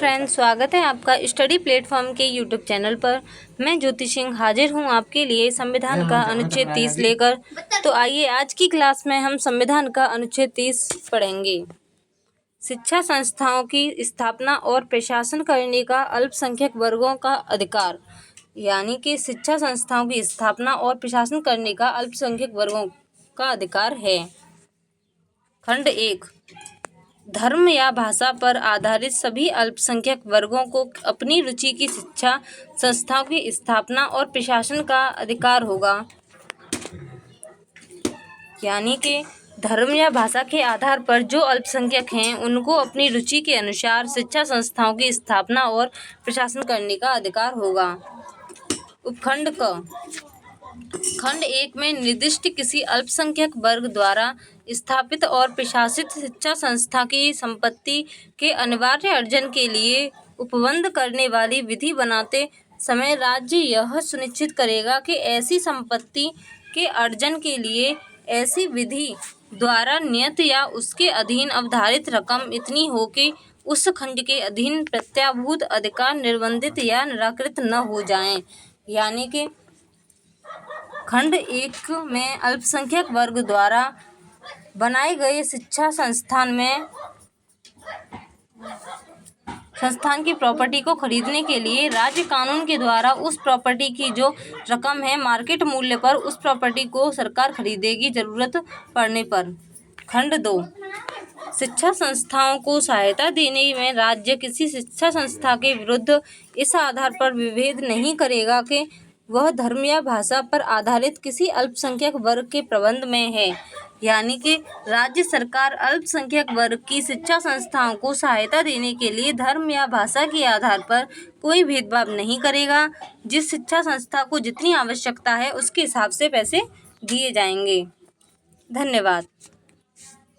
Friends, स्वागत है आपका स्टडी प्लेटफॉर्म के यूट्यूब चैनल पर। मैं ज्योति सिंह हाजिर हूं आपके लिए संविधान का अनुच्छेद 30 लेकर। तो आइए आज की क्लास में हम संविधान का अनुच्छेद 30 पढ़ेंगे। शिक्षा संस्थाओं की स्थापना और प्रशासन करने का अल्पसंख्यक वर्गों का अधिकार। यानी कि शिक्षा संस्थाओं की स्थापना और प्रशासन करने का अल्पसंख्यक वर्गों का अधिकार है। खंड 1। धर्म या भाषा पर आधारित सभी अल्पसंख्यक वर्गों को अपनी रुचि की शिक्षा संस्थाओं की स्थापना और प्रशासन का अधिकार होगा। यानी कि धर्म या भाषा के आधार पर जो अल्पसंख्यक हैं उनको अपनी रुचि के अनुसार शिक्षा संस्थाओं की स्थापना और प्रशासन करने का अधिकार होगा। उपखंड क। खंड 1 में निर्दिष्ट किसी अल्पसंख्यक वर्ग द्वारा स्थापित और प्रशासित शिक्षा संस्था की संपत्ति के अनिवार्य अर्जन के लिए उपबंध करने वाली विधि बनाते समय राज्य यह सुनिश्चित करेगा कि ऐसी संपत्ति के अर्जन के लिए ऐसी विधि द्वारा नियत या उसके अधीन अवधारित रकम इतनी हो कि उस खंड के अधीन प्रत्याभूत अधिकार निर्बंधित या निराकृत न हो जाएं। यानी कि खंड 1 में अल्पसंख्यक वर्ग द्वारा बनाए गए शिक्षा संस्थान की प्रॉपर्टी को खरीदने के लिए राज्य कानून के द्वारा उस प्रॉपर्टी की जो रकम है मार्केट मूल्य पर उस प्रॉपर्टी को सरकार खरीदेगी जरूरत पड़ने पर। खंड 2। शिक्षा संस्थाओं को सहायता देने में राज्य किसी शिक्षा संस्था के विरुद्ध इस आधार पर विभेद नहीं करेगा कि वह धर्म या भाषा पर आधारित किसी अल्पसंख्यक वर्ग के प्रबंध में है। यानी कि राज्य सरकार अल्पसंख्यक वर्ग की शिक्षा संस्थाओं को सहायता देने के लिए धर्म या भाषा के आधार पर कोई भेदभाव नहीं करेगा। जिस शिक्षा संस्था को जितनी आवश्यकता है उसके हिसाब से पैसे दिए जाएंगे। धन्यवाद।